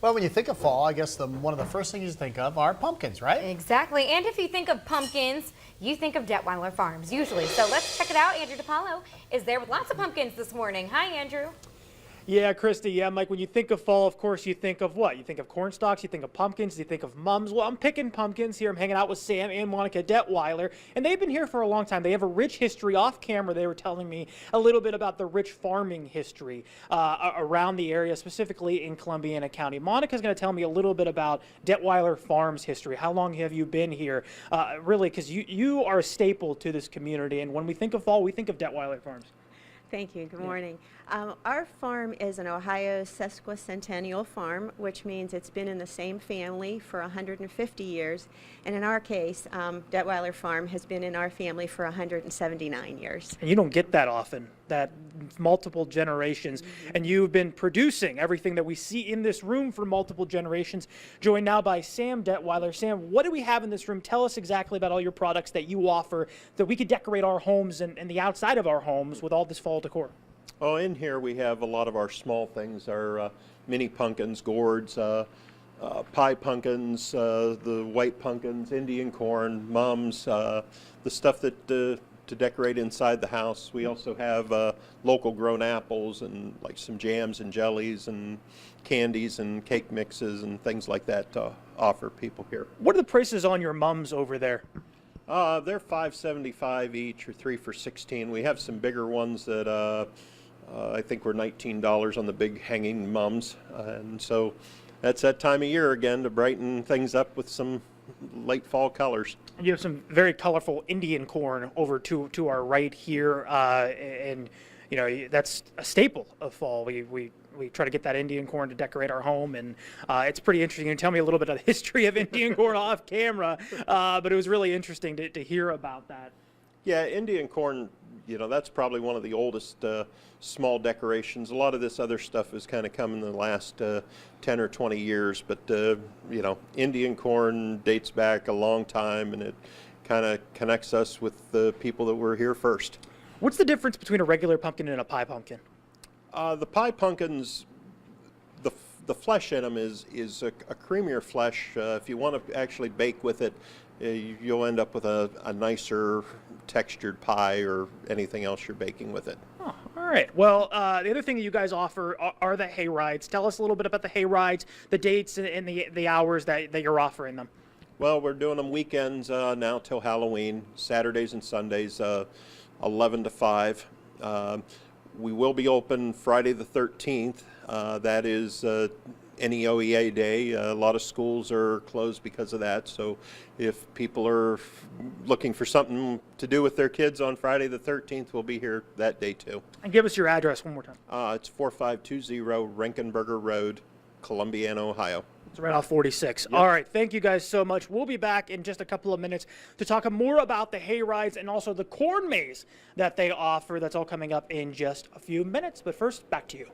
Well, when you think of fall, I guess one of the first things you think of are pumpkins, right? Exactly. And if you think of pumpkins, you think of Detwiler Farms usually. So let's check it out. Andrew DePaulo is there with lots of pumpkins this morning. Hi, Andrew. Yeah, Christy, yeah, Mike, when you think of fall, of course, you think of what? You think of corn stalks, you think of pumpkins, you think of mums. Well, I'm picking pumpkins here. I'm hanging out with Sam and Monica Detwiler, and they've been here for a long time. They have a rich history. Off camera, they were telling me a little bit about the rich farming history around the area, specifically in Columbiana County. Monica's going to tell me a little bit about Detwiler Farms history. How long have you been here? Really, because you are a staple to this community, and when we think of fall, we think of Detwiler Farms. Thank you. Good morning. Our farm is an Ohio sesquicentennial farm, which means it's been in the same family for 150 years. And in our case, Detwiler Farm has been in our family for 179 years. And you don't get that often, that multiple generations. And you've been producing everything that we see in this room for multiple generations. Joined now by Sam Detwiler. Sam, what do we have in this room? Tell us exactly about all your products that you offer that we could decorate our homes and the outside of our homes with all this fall decor. Oh, in here we have a lot of our small things, our mini pumpkins, gourds, pie pumpkins, the white pumpkins, Indian corn, mums, the stuff that to decorate inside the house. We also have local grown apples and like some jams and jellies and candies and cake mixes and things like that to offer people here. What are the prices on your mums over there? They're $5.75 each or 3 for $16. We have some bigger ones that I think we're $19 on the big hanging mums, and so that's that time of year again to brighten things up with some late fall colors. And you have some very colorful Indian corn over to our right here, and you know that's a staple of fall. We try to get that Indian corn to decorate our home, and it's pretty interesting. You can tell me a little bit of the history of Indian corn off camera, but it was really interesting to hear about that. Yeah, Indian corn, you know, that's probably one of the oldest small decorations. A lot of this other stuff has kind of come in the last 10 or 20 years, but you know, Indian corn dates back a long time, and it kind of connects us with the people that were here first. What's the difference between a regular pumpkin and a pie pumpkin? The pie pumpkins, the flesh in them is a creamier flesh. If you want to actually bake with it, you'll end up with a nicer textured pie or anything else you're baking with it. Oh, all right. Well, the other thing that you guys offer are the hay rides. Tell us a little bit about the hay rides, the dates and the hours that you're offering them. Well, we're doing them weekends now till Halloween, Saturdays and Sundays, 11 to 5. We will be open Friday the 13th. That is NEOEA Day. A lot of schools are closed because of that. So if people are looking for something to do with their kids on Friday the 13th, we'll be here that day too. And give us your address one more time. It's 4520 Rankenberger Road, Columbiana, Ohio. It's right off 46. Yep. All right. Thank you guys so much. We'll be back in just a couple of minutes to talk more about the hay rides and also the corn maze that they offer. That's all coming up in just a few minutes. But first, back to you.